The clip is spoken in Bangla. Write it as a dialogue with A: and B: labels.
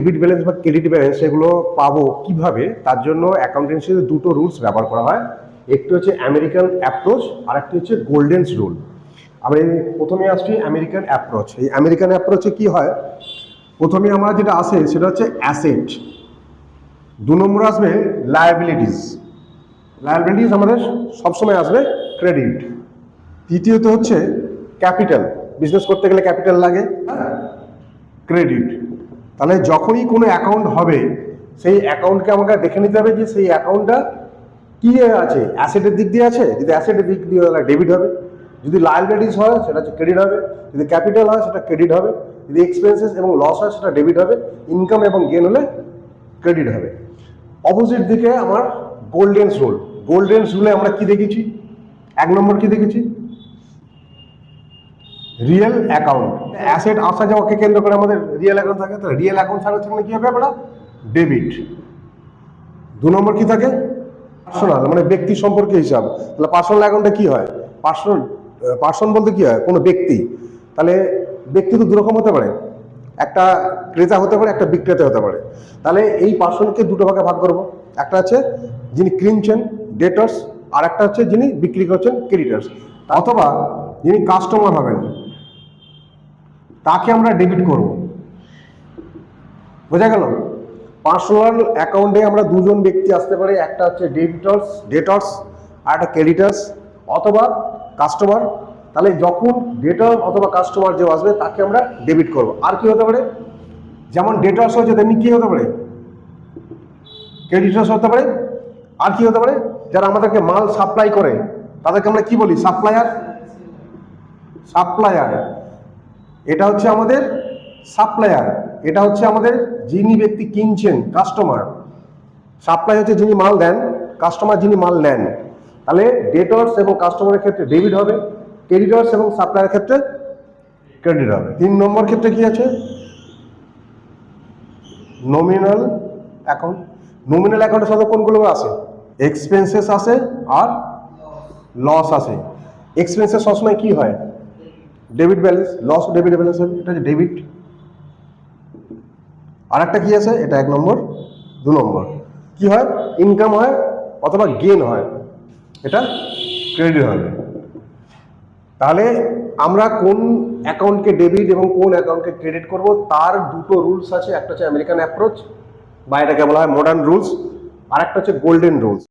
A: ডেবিট ব্যালেন্স বা ক্রেডিট ব্যালেন্স এগুলো পাবো কিভাবে, তার জন্য অ্যাকাউন্টেন্সিতে দুটো রুলস ব্যবহার করা হয়। একটি হচ্ছে আমেরিকান অ্যাপ্রোচ আর একটি হচ্ছে গোল্ডেন রুল। আমি প্রথমে আসছি আমেরিকান অ্যাপ্রোচ। এই আমেরিকান অ্যাপ্রোচে কি হয়, প্রথমে আমরা যেটা আসে সেটা হচ্ছে অ্যাসেট, 2 নম্বর আসবে লায়াবিলিটিস। লায়াবিলিটিস আমাদের সবসময় আসবে ক্রেডিট। তৃতীয়ত হচ্ছে ক্যাপিটাল, বিজনেস করতে গেলে ক্যাপিটাল লাগে, ক্রেডিট। তাহলে যখনই কোনো অ্যাকাউন্ট হবে সেই অ্যাকাউন্টকে আমাকে দেখে নিতে হবে যে সেই অ্যাকাউন্টটা কি আছে, অ্যাসেটের দিক দিয়ে আছে। যদি অ্যাসেটের দিক দিয়ে হয় ডেবিট হবে, যদি লায়াবিলিটিস হয় সেটা হচ্ছে ক্রেডিট হবে, যদি ক্যাপিটাল হয় সেটা ক্রেডিট হবে, যদি এক্সপেন্সেস এবং লস হয় সেটা ডেবিট হবে, ইনকাম এবং গেন হলে ক্রেডিট হবে। অপোজিট দিকে আমার গোল্ডেন রুল। গোল্ডেন রুলে আমরা কি দেখেছি, 1 নম্বর কি দেখেছি, রিয়েল অ্যাকাউন্ট। অ্যাসেট আসা যাওয়াকে কেন্দ্র করে আমাদের রিয়েল অ্যাকাউন্ট থাকে, তো রিয়েল অ্যাকাউন্ট থাকলে সেখানে কি হবে আমরা ডেবিট। 2 নম্বর কি থাকে, পার্সোনাল, মানে ব্যক্তি সম্পর্কে হিসাব। তাহলে পার্সোনাল অ্যাকাউন্টে কি হয়, পার্সন বলতে কি হয়, কোনো ব্যক্তি। তাহলে ব্যক্তি তো 2 রকম হতে পারে, একটা ক্রেতা হতে পারে, একটা বিক্রেতা হতে পারে। তাহলে এই পার্সনকে 2টো ভাগে ভাগ করবো। একটা হচ্ছে যিনি কিনছেন ডেটর্স, আর একটা হচ্ছে যিনি বিক্রি করছেন ক্রেডিটার্স। অথবা যিনি কাস্টমার হবেন তাকে আমরা ডেবিট করব। বোঝা গেল? পার্সোনাল অ্যাকাউন্টে আমরা 2জন ব্যক্তি আসতে পারে, একটা হচ্ছে ডেটর্স আর একটা ক্রেডিটার্স অথবা কাস্টমার। তাহলে যখন ডেটর অথবা কাস্টমার যে আসবে তাকে আমরা ডেবিট করব। আর কি হতে পারে, যেমন ডেটর্স হচ্ছে তেমনি কি হতে পারে, ক্রেডিটার্স হতে পারে। আর কি হতে পারে, যারা আমাদেরকে মাল সাপ্লাই করে তাদেরকে আমরা কি বলি, সাপ্লায়ার। এটা হচ্ছে আমাদের সাপ্লায়ার। এটা হচ্ছে আমাদের যিনি ব্যক্তি কিনছেন, কাস্টমার। সাপ্লাই হচ্ছে যিনি মাল দেন, কাস্টমার যিনি মাল নেন। তাহলে ডেটর্স এবং কাস্টমারের ক্ষেত্রে ডেবিট হবে, ক্রেডিটর্স এবং সাপ্লায়ারের ক্ষেত্রে ক্রেডিট হবে। 3 নম্বর ক্ষেত্রে কি আছে, নমিনাল অ্যাকাউন্ট। নমিনাল অ্যাকাউন্টের সাথে কোনগুলো আসে, এক্সপেন্সেস আসে আর লস আসে। এক্সপেন্সেস সবসময় কি হয়, debit balance, loss debit balance হবে, এটা হচ্ছে ডেবিট। আর একটা কি আছে, এটা 1 নম্বর। 2 নম্বর কি হয়, ইনকাম হয় অথবা গেন হয়, এটা ক্রেডিট হবে। তাহলে আমরা কোন অ্যাকাউন্টকে ডেবিট এবং কোন অ্যাকাউন্টকে ক্রেডিট করব তার 2টো রুলস আছে। একটা হচ্ছে আমেরিকান অ্যাপ্রোচ বা এটাকে বলা হয় মডার্ন রুলস, আর একটা হচ্ছে গোল্ডেন রুলস।